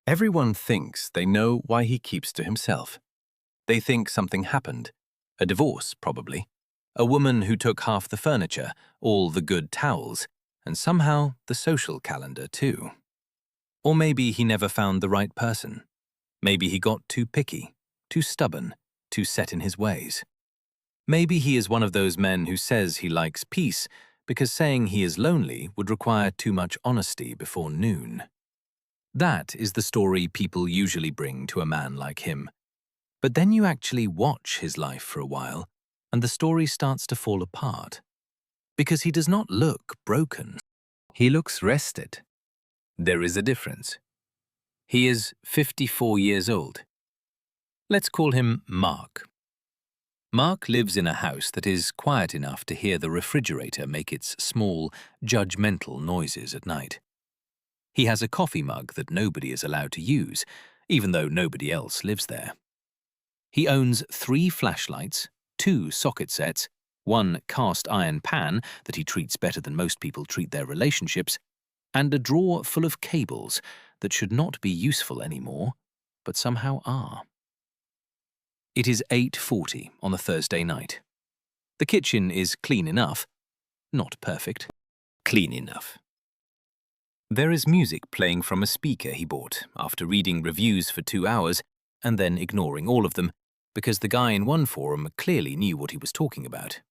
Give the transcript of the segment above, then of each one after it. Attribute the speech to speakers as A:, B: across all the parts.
A: Everyone thinks they know why he keeps to himself. They think something happened. A divorce, probably. A woman who took half the furniture, all the good towels, and somehow the social calendar too. Or maybe he never found the right person. Maybe he got too picky, too stubborn, too set in his ways. Maybe he is one of those men who says he likes peace because saying he is lonely would require too much honesty before noon. That is the story people usually bring to a man like him. But then you actually watch his life for a while, and the story starts to fall apart. Because he does not look broken. He looks rested. There is a difference. He is 54 years old. Let's call him Mark. Mark lives in a house that is quiet enough to hear the refrigerator make its small, judgmental noises at night. He has a coffee mug that nobody is allowed to use, even though nobody else lives there. He owns 3 flashlights, 2 socket sets, 1 cast iron pan that he treats better than most people treat their relationships, and a drawer full of cables that should not be useful anymore, but somehow are. It is 8:40 on a Thursday night. The kitchen is clean enough, not perfect, clean enough. There is music playing from a speaker he bought after reading reviews for 2 hours and then ignoring all of them because the guy in one forum clearly knew what he was talking about.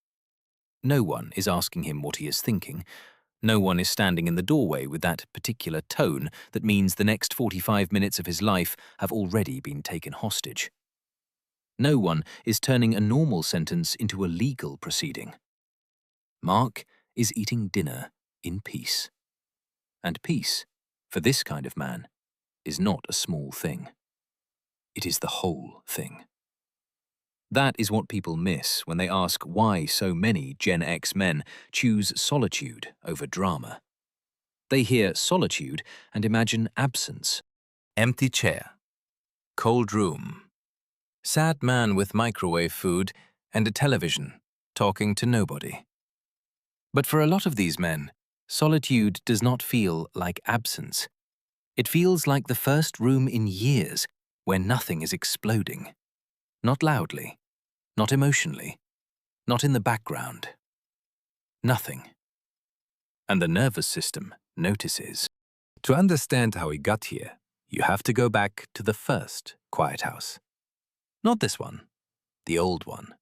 A: No one is asking him what he is thinking. No one is standing in the doorway with that particular tone that means the next 45 minutes of his life have already been taken hostage. No one is turning a normal sentence into a legal proceeding. Mark is eating dinner in peace. And peace, for this kind of man, is not a small thing. It is the whole thing. That is what people miss when they ask why so many Gen X men choose solitude over drama. They hear solitude and imagine absence, empty chair, cold room, sad man with microwave food and a television, talking to nobody. But for a lot of these men, solitude does not feel like absence. It feels like the first room in years where nothing is exploding. Not loudly, not emotionally, not in the background. Nothing. And the nervous system notices. To understand how he got here, you have to go back to the first quiet house. Not this one, the old one.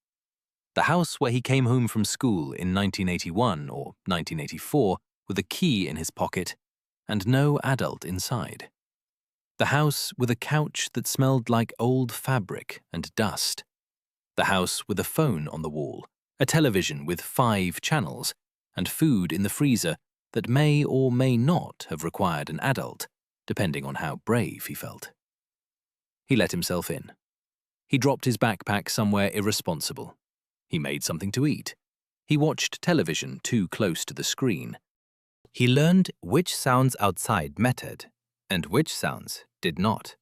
A: The house where he came home from school in 1981 or 1984 with a key in his pocket and no adult inside. The house with a couch that smelled like old fabric and dust. The house with a phone on the wall, a television with 5 channels, and food in the freezer that may or may not have required an adult, depending on how brave he felt. He let himself in. He dropped his backpack somewhere irresponsible. He made something to eat. He watched television too close to the screen. He learned which sounds outside mattered and which sounds did not.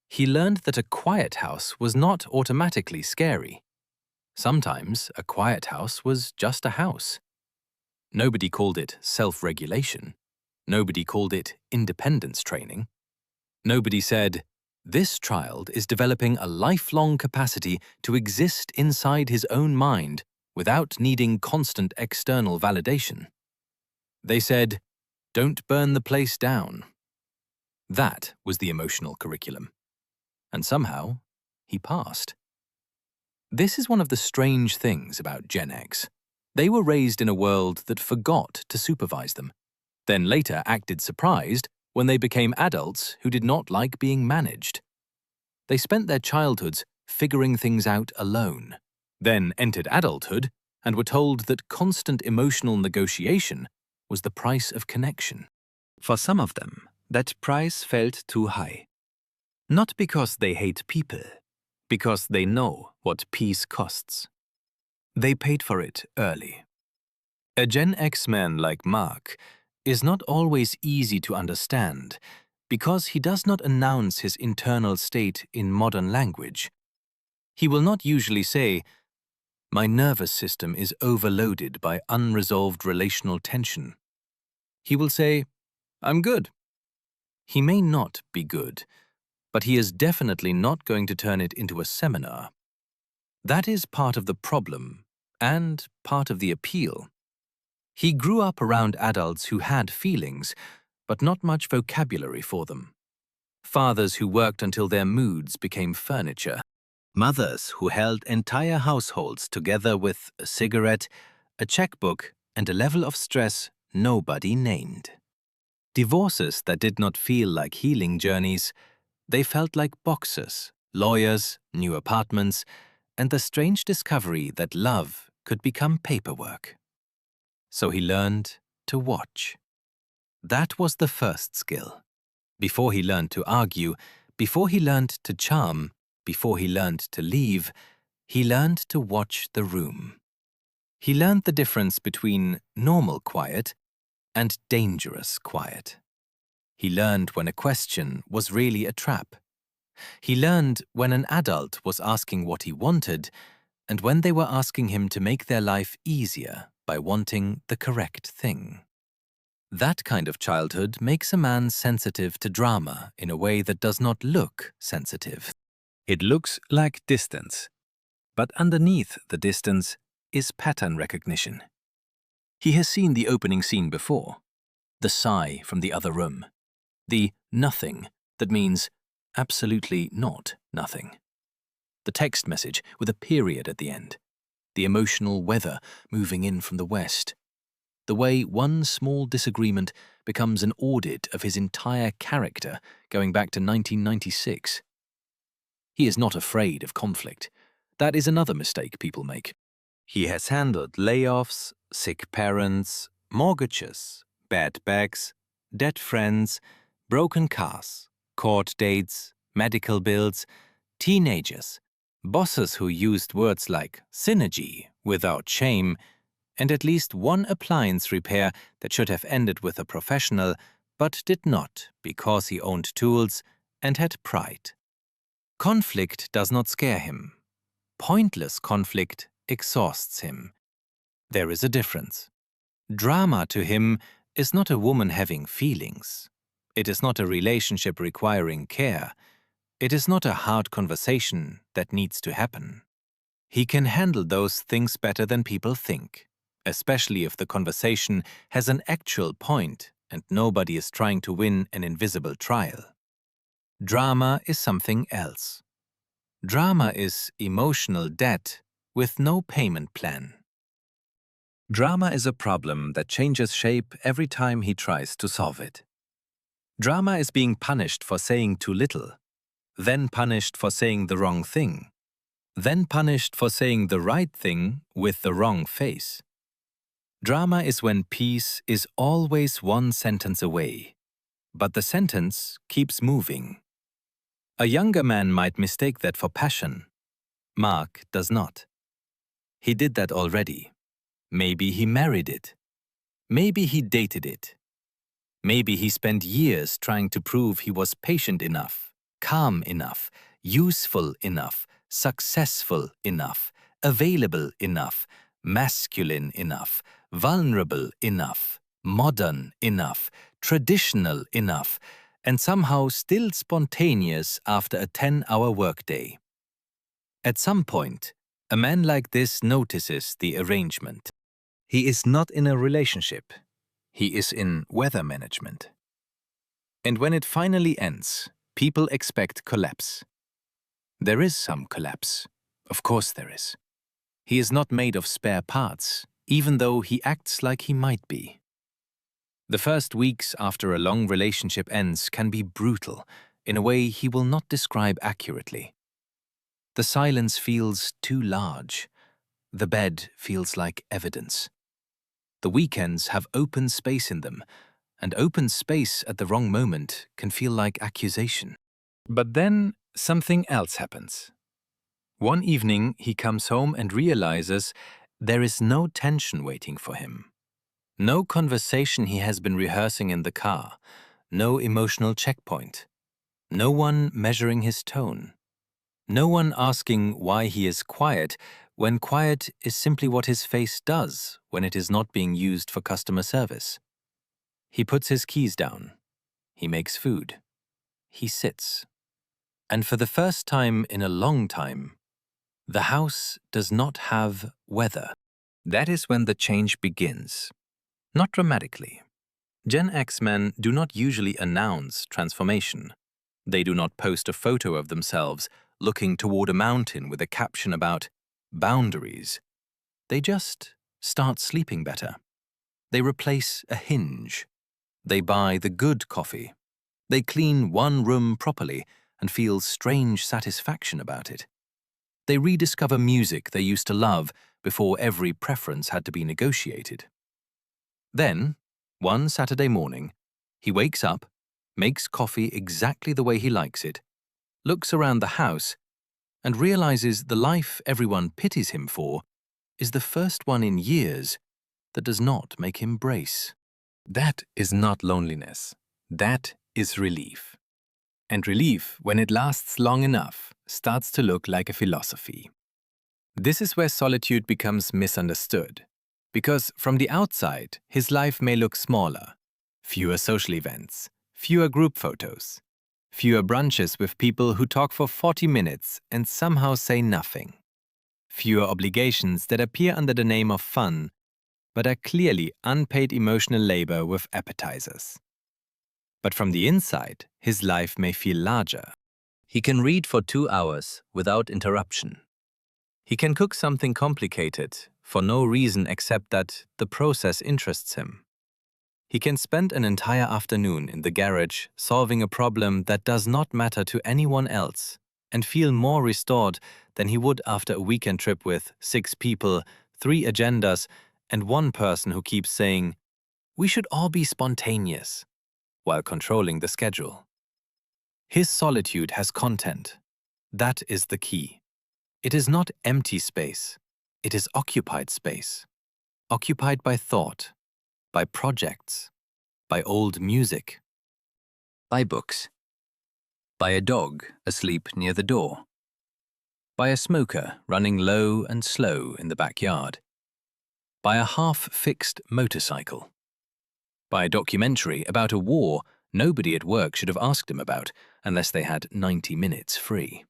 A: He learned that a quiet house was not automatically scary. Sometimes a quiet house was just a house. Nobody called it self-regulation. Nobody called it independence training. Nobody said, "This child is developing a lifelong capacity to exist inside his own mind without needing constant external validation." They said, "Don't burn the place down." That was the emotional curriculum. And somehow, he passed. This is one of the strange things about Gen X. They were raised in a world that forgot to supervise them, then later acted surprised when they became adults who did not like being managed. They spent their childhoods figuring things out alone, then entered adulthood and were told that constant emotional negotiation was the price of connection. For some of them, that price felt too high. Not because they hate people, because they know what peace costs. They paid for it early. A Gen X man like Mark is not always easy to understand because he does not announce his internal state in modern language. He will not usually say, "My nervous system is overloaded by unresolved relational tension." He will say, "I'm good." He may not be good, but he is definitely not going to turn it into a seminar. That is part of the problem and part of the appeal. He grew up around adults who had feelings, but not much vocabulary for them. Fathers who worked until their moods became furniture. Mothers who held entire households together with a cigarette, a checkbook, and a level of stress nobody named. Divorces that did not feel like healing journeys, they felt like boxes, lawyers, new apartments, and the strange discovery that love could become paperwork. So he learned to watch. That was the first skill. Before he learned to argue, before he learned to charm, before he learned to leave, he learned to watch the room. He learned the difference between normal quiet and dangerous quiet. He learned when a question was really a trap. He learned when an adult was asking what he wanted and when they were asking him to make their life easier by wanting the correct thing. That kind of childhood makes a man sensitive to drama in a way that does not look sensitive. It looks like distance, but underneath the distance is pattern recognition. He has seen the opening scene before, the sigh from the other room, the nothing that means absolutely not nothing, the text message with a period at the end, the emotional weather moving in from the west, the way one small disagreement becomes an audit of his entire character going back to 1996. He is not afraid of conflict. That is another mistake people make. He has handled layoffs, sick parents, mortgages, bad bags, dead friends, broken cars, court dates, medical bills, teenagers, bosses who used words like synergy without shame, and at least one appliance repair that should have ended with a professional, but did not because he owned tools and had pride. Conflict does not scare him. Pointless conflict exhausts him. There is a difference. Drama to him is not a woman having feelings. It is not a relationship requiring care. It is not a hard conversation that needs to happen. He can handle those things better than people think, especially if the conversation has an actual point and nobody is trying to win an invisible trial. Drama is something else. Drama is emotional debt with no payment plan. Drama is a problem that changes shape every time he tries to solve it. Drama is being punished for saying too little, then punished for saying the wrong thing, then punished for saying the right thing with the wrong face. Drama is when peace is always one sentence away, but the sentence keeps moving. A younger man might mistake that for passion. Mark does not. He did that already. Maybe he married it. Maybe he dated it. Maybe he spent years trying to prove he was patient enough, calm enough, useful enough, successful enough, available enough, masculine enough, vulnerable enough, modern enough, traditional enough, and somehow still spontaneous after a 10-hour workday. At some point, a man like this notices the arrangement. He is not in a relationship. He is in weather management. And when it finally ends, people expect collapse. There is some collapse. Of course there is. He is not made of spare parts, even though he acts like he might be. The first weeks after a long relationship ends can be brutal in a way he will not describe accurately. The silence feels too large. The bed feels like evidence. The weekends have open space in them, and open space at the wrong moment can feel like accusation. But then something else happens. One evening he comes home and realizes there is no tension waiting for him. No conversation he has been rehearsing in the car, no emotional checkpoint, no one measuring his tone, no one asking why he is quiet when quiet is simply what his face does when it is not being used for customer service. He puts his keys down. He makes food. He sits. And for the first time in a long time, the house does not have weather. That is when the change begins. Not dramatically. Gen X men do not usually announce transformation. They do not post a photo of themselves looking toward a mountain with a caption about boundaries. They just start sleeping better. They replace a hinge. They buy the good coffee. They clean one room properly and feel strange satisfaction about it. They rediscover music they used to love before every preference had to be negotiated. Then, one Saturday morning, he wakes up, makes coffee exactly the way he likes it, looks around the house, and realizes the life everyone pities him for is the first one in years that does not make him brace. That is not loneliness. That is relief. And relief, when it lasts long enough, starts to look like a philosophy. This is where solitude becomes misunderstood. Because from the outside, his life may look smaller. Fewer social events, fewer group photos, fewer brunches with people who talk for 40 minutes and somehow say nothing. Fewer obligations that appear under the name of fun, but are clearly unpaid emotional labor with appetizers. But from the inside, his life may feel larger. He can read for 2 hours without interruption. He can cook something complicated for no reason except that the process interests him. He can spend an entire afternoon in the garage solving a problem that does not matter to anyone else and feel more restored than he would after a weekend trip with 6 people, 3 agendas, and one person who keeps saying, "We should all be spontaneous," while controlling the schedule. His solitude has content. That is the key. It is not empty space. It is occupied space. Occupied by thought, by projects, by old music, by books, by a dog asleep near the door, by a smoker running low and slow in the backyard, by a half-fixed motorcycle, by a documentary about a war nobody at work should have asked him about unless they had 90 minutes free.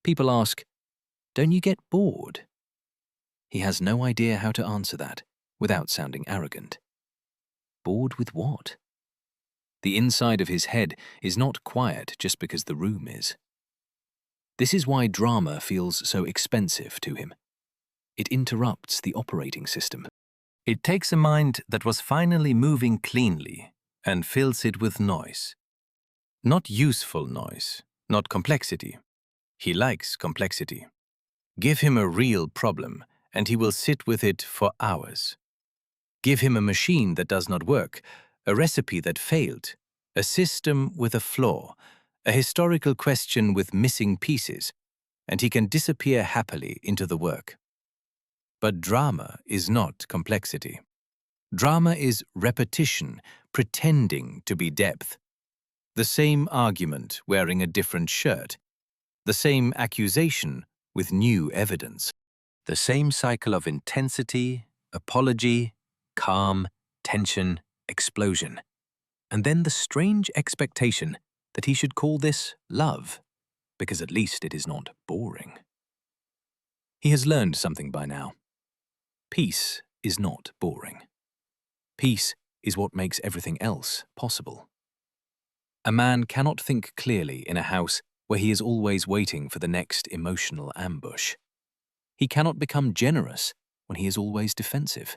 A: People ask, "Don't you get bored?" He has no idea how to answer that without sounding arrogant. Bored with what? The inside of his head is not quiet just because the room is. This is why drama feels so expensive to him. It interrupts the operating system. It takes a mind that was finally moving cleanly and fills it with noise. Not useful noise, not complexity. He likes complexity. Give him a real problem, and he will sit with it for hours. Give him a machine that does not work, a recipe that failed, a system with a flaw, a historical question with missing pieces, and he can disappear happily into the work. But drama is not complexity. Drama is repetition, pretending to be depth. The same argument wearing a different shirt. The same accusation with new evidence. The same cycle of intensity, apology, calm, tension, explosion. And then the strange expectation that he should call this love, because at least it is not boring. He has learned something by now. Peace is not boring. Peace is what makes everything else possible. A man cannot think clearly in a house where he is always waiting for the next emotional ambush. He cannot become generous when he is always defensive.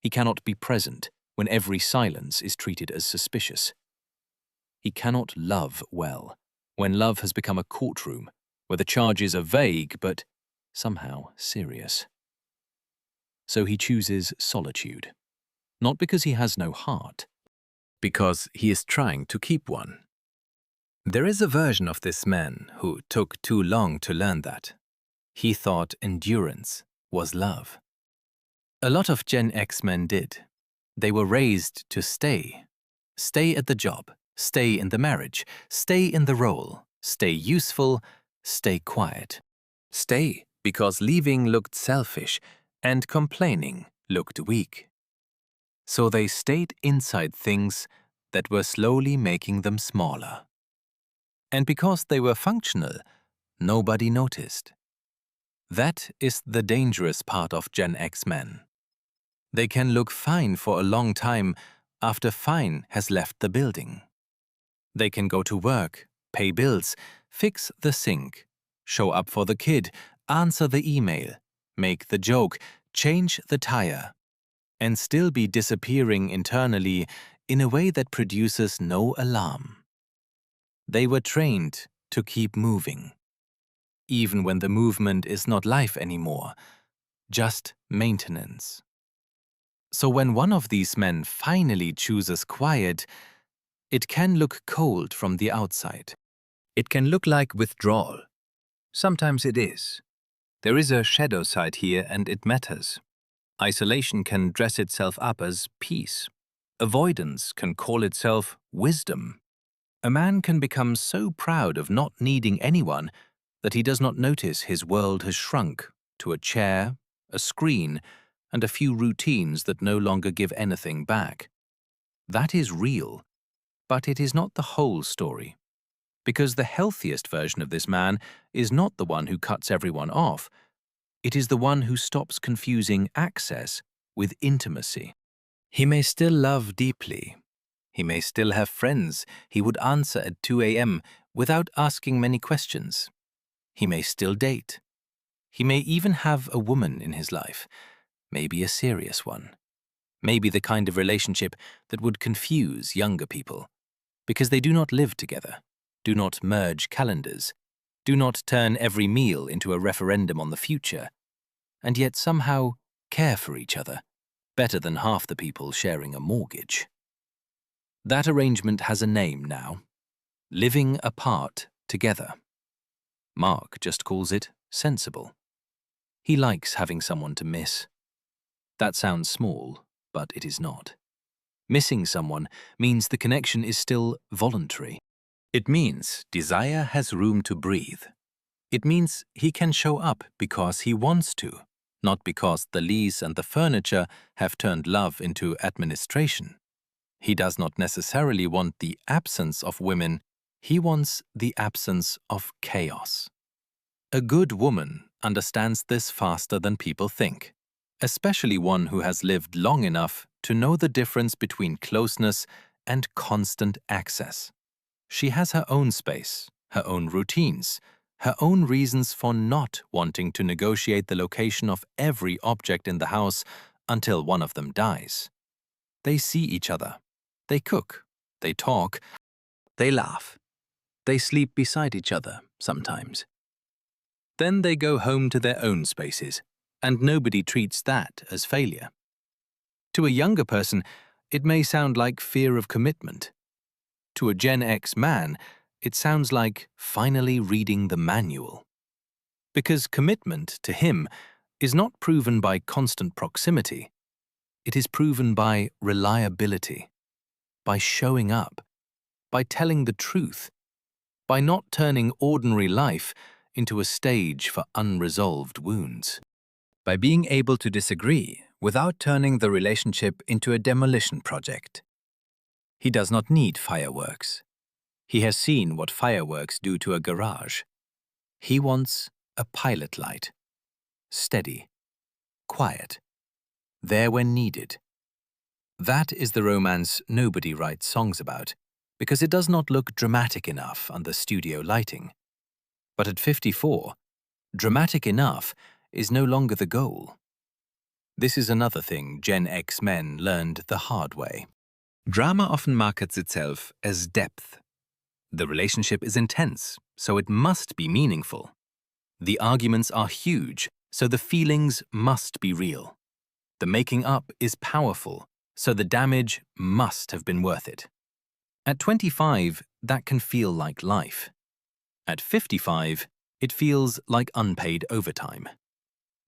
A: He cannot be present when every silence is treated as suspicious. He cannot love well when love has become a courtroom where the charges are vague but somehow serious. So he chooses solitude, not because he has no heart, because he is trying to keep one. There is a version of this man who took too long to learn that. He thought endurance was love. A lot of Gen X men did. They were raised to stay. Stay at the job, stay in the marriage, stay in the role, stay useful, stay quiet. Stay because leaving looked selfish and complaining looked weak. So they stayed inside things that were slowly making them smaller. And because they were functional, nobody noticed. That is the dangerous part of Gen X men. They can look fine for a long time after fine has left the building. They can go to work, pay bills, fix the sink, show up for the kid, answer the email, make the joke, change the tire, and still be disappearing internally in a way that produces no alarm. They were trained to keep moving, even when the movement is not life anymore, just maintenance. So when one of these men finally chooses quiet, it can look cold from the outside. It can look like withdrawal. Sometimes it is. There is a shadow side here and it matters. Isolation can dress itself up as peace. Avoidance can call itself wisdom. A man can become so proud of not needing anyone that he does not notice his world has shrunk to a chair, a screen, and a few routines that no longer give anything back. That is real, but it is not the whole story. Because the healthiest version of this man is not the one who cuts everyone off. It is the one who stops confusing access with intimacy. He may still love deeply. He may still have friends he would answer at 2 a.m. without asking many questions. He may still date. He may even have a woman in his life, maybe a serious one. Maybe the kind of relationship that would confuse younger people, because they do not live together, do not merge calendars, do not turn every meal into a referendum on the future, and yet somehow care for each other, better than half the people sharing a mortgage. That arrangement has a name now: living apart together. Mark just calls it sensible. He likes having someone to miss. That sounds small, but it is not. Missing someone means the connection is still voluntary. It means desire has room to breathe. It means he can show up because he wants to, not because the lease and the furniture have turned love into administration. He does not necessarily want the absence of women, he wants the absence of chaos. A good woman understands this faster than people think, especially one who has lived long enough to know the difference between closeness and constant access. She has her own space, her own routines, her own reasons for not wanting to negotiate the location of every object in the house until one of them dies. They see each other. They cook. They talk. They laugh. They sleep beside each other sometimes. Then they go home to their own spaces, and nobody treats that as failure. To a younger person, it may sound like fear of commitment. To a Gen X man, it sounds like finally reading the manual. Because commitment, to him, is not proven by constant proximity. It is proven by reliability, by showing up, by telling the truth, by not turning ordinary life into a stage for unresolved wounds, by being able to disagree without turning the relationship into a demolition project. He does not need fireworks. He has seen what fireworks do to a garage. He wants a pilot light, steady, quiet, there when needed. That is the romance nobody writes songs about, because it does not look dramatic enough under studio lighting. But at 54, dramatic enough is no longer the goal. This is another thing Gen X men learned the hard way. Drama often markets itself as depth. The relationship is intense, so it must be meaningful. The arguments are huge, so the feelings must be real. The making up is powerful, so the damage must have been worth it. At 25, that can feel like life. At 55, it feels like unpaid overtime.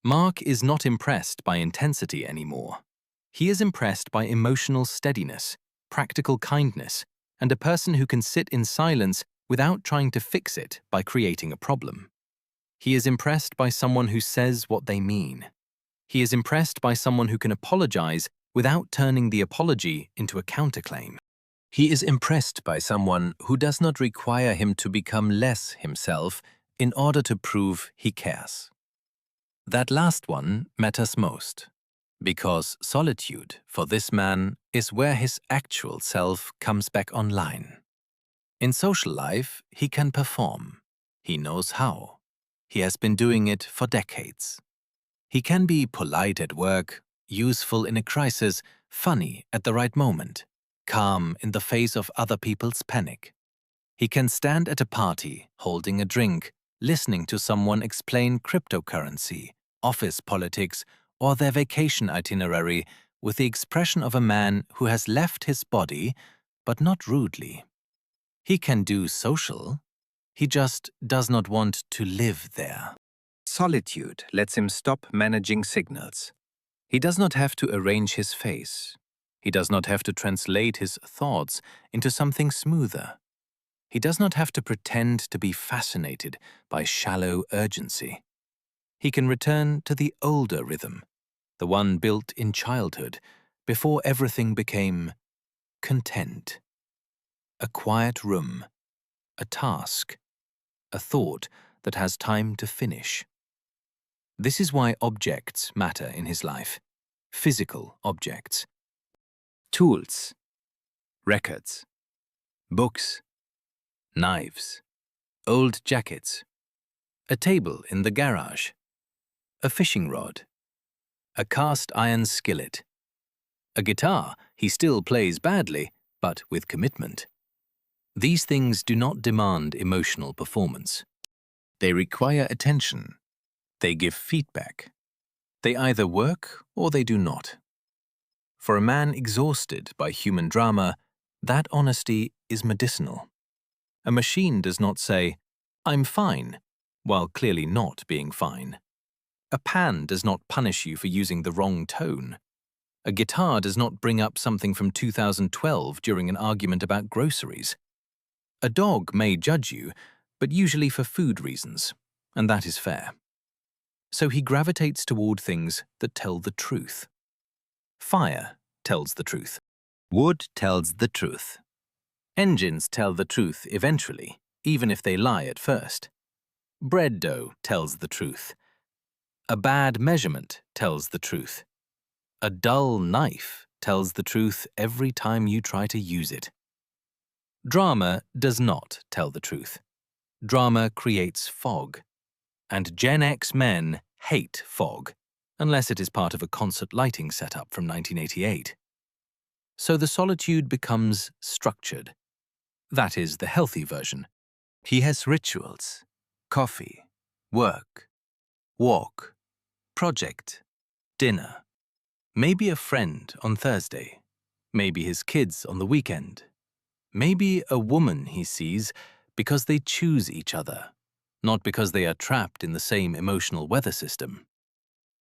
A: Mark is not impressed by intensity anymore. He is impressed by emotional steadiness, practical kindness, and a person who can sit in silence without trying to fix it by creating a problem. He is impressed by someone who says what they mean. He is impressed by someone who can apologize without turning the apology into a counterclaim. He is impressed by someone who does not require him to become less himself in order to prove he cares. That last one matters most, because solitude, for this man, is where his actual self comes back online. In social life, he can perform. He knows how. He has been doing it for decades. He can be polite at work, useful in a crisis, funny at the right moment, calm in the face of other people's panic. He can stand at a party, holding a drink, listening to someone explain cryptocurrency, office politics, or their vacation itinerary with the expression of a man who has left his body, but not rudely. He can do social. He just does not want to live there. Solitude lets him stop managing signals. He does not have to arrange his face. He does not have to translate his thoughts into something smoother. He does not have to pretend to be fascinated by shallow urgency. He can return to the older rhythm, the one built in childhood, before everything became content. A quiet room, a task, a thought that has time to finish. This is why objects matter in his life, physical objects. Tools, records, books, knives, old jackets, a table in the garage, a fishing rod, a cast iron skillet, a guitar he still plays badly, but with commitment. These things do not demand emotional performance. They require attention. They give feedback. They either work or they do not. For a man exhausted by human drama, that honesty is medicinal. A machine does not say, "I'm fine," while clearly not being fine. A pan does not punish you for using the wrong tone. A guitar does not bring up something from 2012 during an argument about groceries. A dog may judge you, but usually for food reasons, and that is fair. So he gravitates toward things that tell the truth. Fire tells the truth. Wood tells the truth. Engines tell the truth eventually, even if they lie at first. Bread dough tells the truth. A bad measurement tells the truth. A dull knife tells the truth every time you try to use it. Drama does not tell the truth. Drama creates fog. And Gen X men hate fog, unless it is part of a concert lighting setup from 1988. So the solitude becomes structured. That is the healthy version. He has rituals: coffee, work, walk, project, dinner. Maybe a friend on Thursday. Maybe his kids on the weekend. Maybe a woman he sees because they choose each other, not because they are trapped in the same emotional weather system.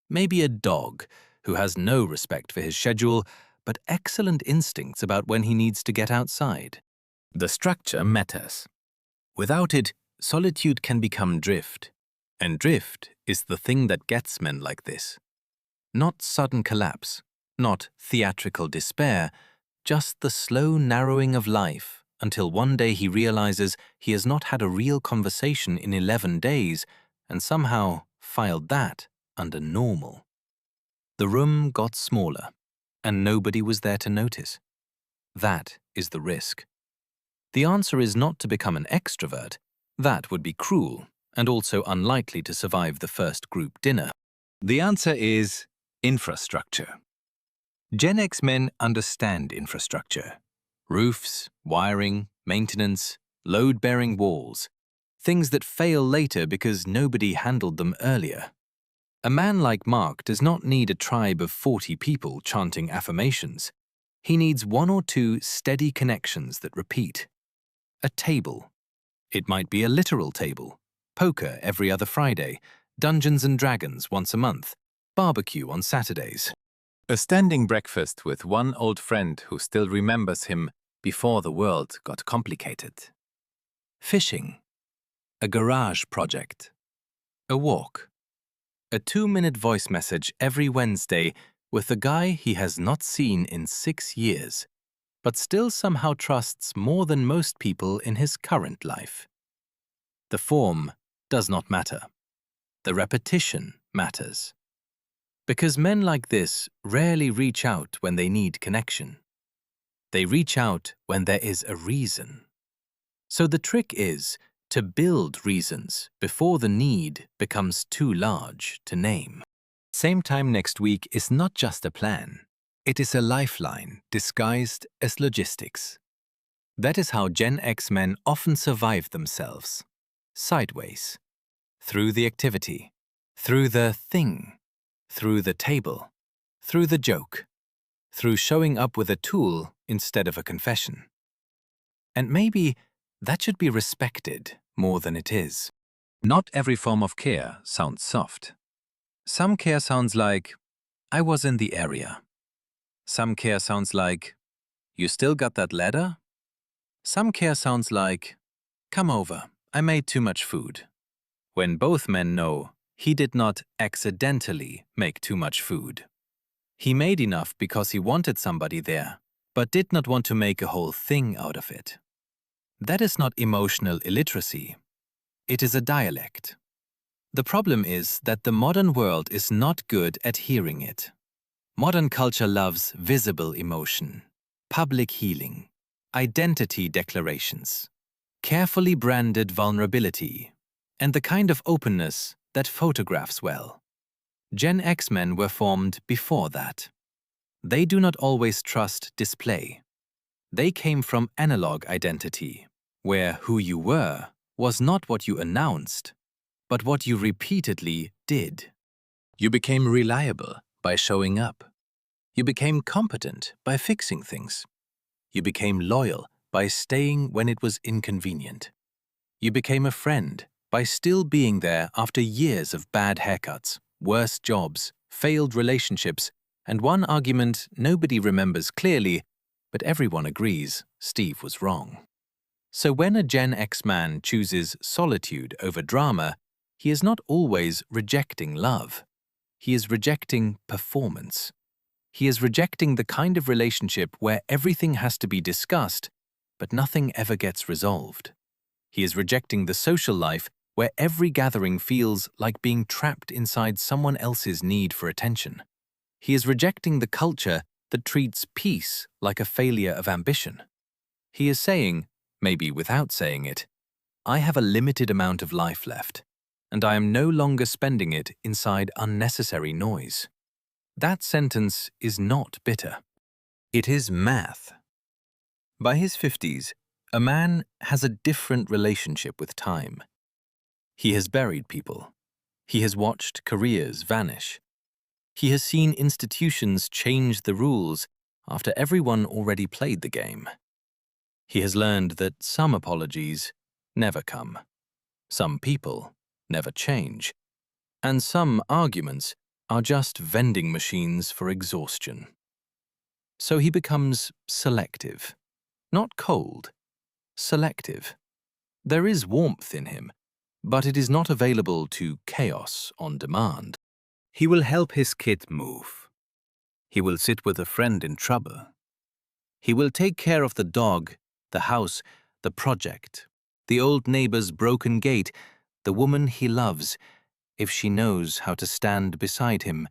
A: Maybe a dog who has no respect for his schedule, but excellent instincts about when he needs to get outside. The structure matters. Without it, solitude can become drift. And drift is the thing that gets men like this. Not sudden collapse, not theatrical despair, just the slow narrowing of life until one day he realizes he has not had a real conversation in 11 days and somehow filed that under normal. The room got smaller, and nobody was there to notice. That is the risk. The answer is not to become an extrovert. That would be cruel and also unlikely to survive the first group dinner. The answer is infrastructure. Gen X men understand infrastructure. Roofs, wiring, maintenance, load-bearing walls. Things that fail later because nobody handled them earlier. A man like Mark does not need a tribe of 40 people chanting affirmations. He needs 1 or 2 steady connections that repeat. A table. It might be a literal table. Poker every other Friday. Dungeons and Dragons once a month. Barbecue on Saturdays. A standing breakfast with one old friend who still remembers him before the world got complicated. Fishing. A garage project. A walk. A 2-minute voice message every Wednesday with a guy he has not seen in 6 years. but still somehow trusts more than most people in his current life. The form does not matter. The repetition matters. Because men like this rarely reach out when they need connection. They reach out when there is a reason. So the trick is to build reasons before the need becomes too large to name. Same time next week is not just a plan. It is a lifeline disguised as logistics. That is how Gen X men often survive themselves. Sideways. Through the activity. Through the thing. Through the table. Through the joke. Through showing up with a tool instead of a confession. And maybe that should be respected more than it is. Not every form of care sounds soft. Some care sounds like, I was in the area. Some care sounds like, you still got that letter? Some care sounds like, come over, I made too much food. When both men know he did not accidentally make too much food. He made enough because he wanted somebody there, but did not want to make a whole thing out of it. That is not emotional illiteracy. It is a dialect. The problem is that the modern world is not good at hearing it. Modern culture loves visible emotion, public healing, identity declarations, carefully branded vulnerability, and the kind of openness that photographs well. Gen X men were formed before that. They do not always trust display. They came from analog identity, where who you were was not what you announced, but what you repeatedly did. You became reliable by showing up. You became competent by fixing things. You became loyal by staying when it was inconvenient. You became a friend by still being there after years of bad haircuts, worse jobs, failed relationships, and one argument nobody remembers clearly, but everyone agrees Steve was wrong. So when a Gen X man chooses solitude over drama, he is not always rejecting love. He is rejecting performance. He is rejecting the kind of relationship where everything has to be discussed, but nothing ever gets resolved. He is rejecting the social life where every gathering feels like being trapped inside someone else's need for attention. He is rejecting the culture that treats peace like a failure of ambition. He is saying, maybe without saying it, I have a limited amount of life left, and I am no longer spending it inside unnecessary noise. That sentence is not bitter. It is math. By his 50s, a man has a different relationship with time. He has buried people. He has watched careers vanish. He has seen institutions change the rules after everyone already played the game. He has learned that some apologies never come, some people never change, and some arguments are just vending machines for exhaustion. So he becomes selective, not cold, selective. There is warmth in him, but it is not available to chaos on demand. He will help his kid move. He will sit with a friend in trouble. He will take care of the dog, the house, the project, the old neighbor's broken gate, the woman he loves, if she knows how to stand beside him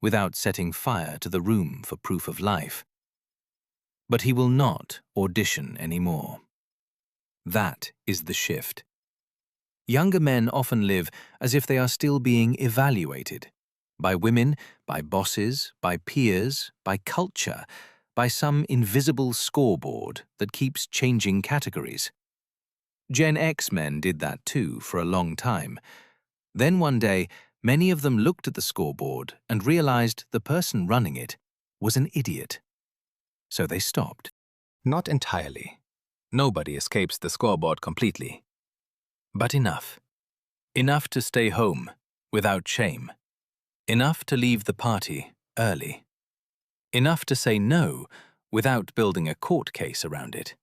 A: without setting fire to the room for proof of life. But he will not audition anymore. That is the shift. Younger men often live as if they are still being evaluated by women, by bosses, by peers, by culture, by some invisible scoreboard that keeps changing categories. Gen X men did that too for a long time. Then one day, many of them looked at the scoreboard and realized the person running it was an idiot. So they stopped. Not entirely. Nobody escapes the scoreboard completely. But enough. Enough to stay home without shame. Enough to leave the party early. Enough to say no without building a court case around it.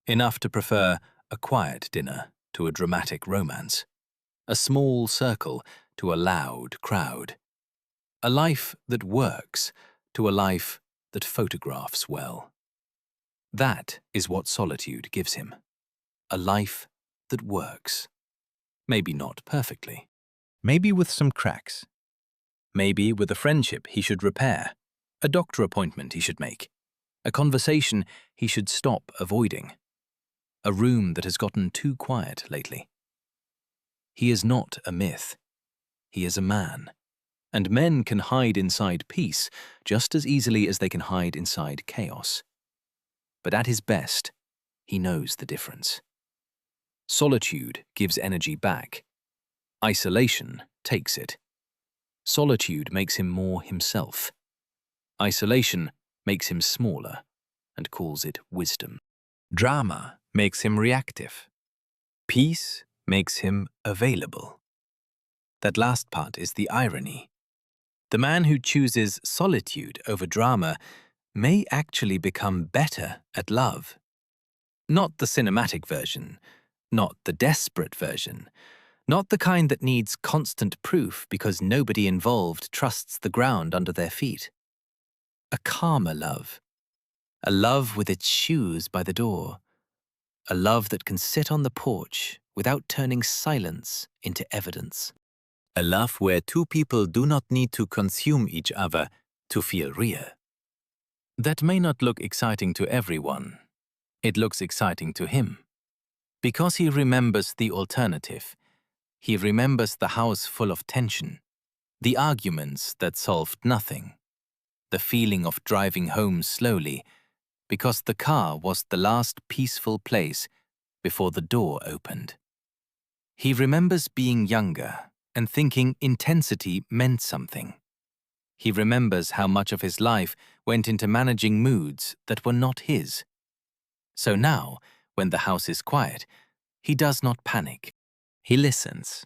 A: Enough to prefer a quiet dinner to a dramatic romance. A small circle to a loud crowd. A life that works to a life that photographs well. That is what solitude gives him. A life that works. Maybe not perfectly. Maybe with some cracks. Maybe with a friendship he should repair, a doctor appointment he should make, a conversation he should stop avoiding, a room that has gotten too quiet lately. He is not a myth. He is a man. And men can hide inside peace just as easily as they can hide inside chaos. But at his best, he knows the difference. Solitude gives energy back. Isolation takes it. Solitude makes him more himself. Isolation makes him smaller and calls it wisdom. Drama makes him reactive. Peace makes him available. That last part is the irony. The man who chooses solitude over drama may actually become better at love. Not the cinematic version, not the desperate version, not the kind that needs constant proof because nobody involved trusts the ground under their feet. A calmer love. A love with its shoes by the door. A love that can sit on the porch without turning silence into evidence. A love where two people do not need to consume each other to feel real. That may not look exciting to everyone. It looks exciting to him. Because he remembers the alternative. He remembers the house full of tension, the arguments that solved nothing, the feeling of driving home slowly, because the car was the last peaceful place before the door opened. He remembers being younger and thinking intensity meant something. He remembers how much of his life went into managing moods that were not his. So now, when the house is quiet, he does not panic. He listens.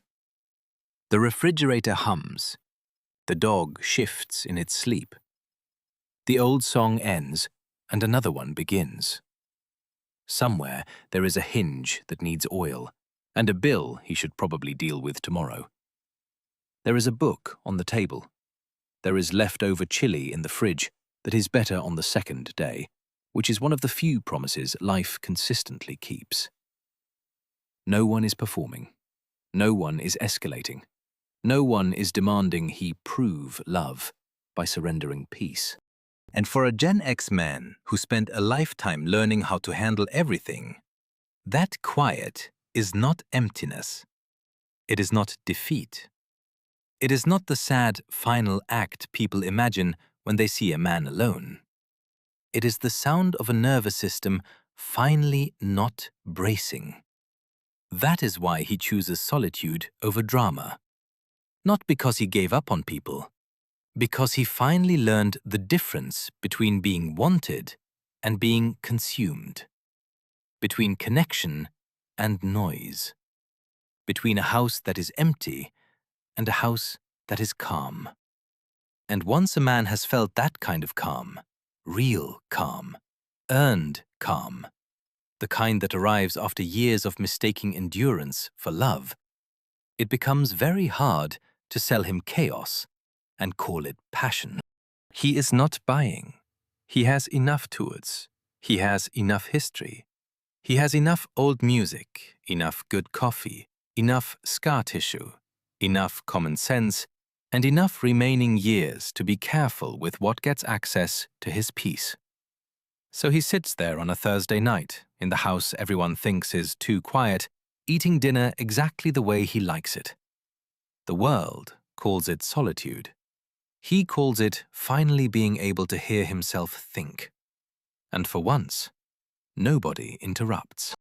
A: The refrigerator hums. The dog shifts in its sleep. The old song ends, and another one begins. Somewhere there is a hinge that needs oil, and a bill he should probably deal with tomorrow. There is a book on the table. There is leftover chili in the fridge that is better on the second day, which is one of the few promises life consistently keeps. No one is performing. No one is escalating. No one is demanding he prove love by surrendering peace. And for a Gen X man who spent a lifetime learning how to handle everything, that quiet is not emptiness. It is not defeat. It is not the sad final act people imagine when they see a man alone. It is the sound of a nervous system finally not bracing. That is why he chooses solitude over drama. Not because he gave up on people, because he finally learned the difference between being wanted and being consumed, between connection and noise, between a house that is empty and a house that is calm. And once a man has felt that kind of calm, real calm, earned calm, the kind that arrives after years of mistaking endurance for love, it becomes very hard to sell him chaos and call it passion. He is not buying. He has enough tools. He has enough history. He has enough old music, enough good coffee, enough scar tissue, enough common sense, and enough remaining years to be careful with what gets access to his peace. So he sits there on a Thursday night, in the house everyone thinks is too quiet, eating dinner exactly the way he likes it. The world calls it solitude. He calls it finally being able to hear himself think. And for once, nobody interrupts.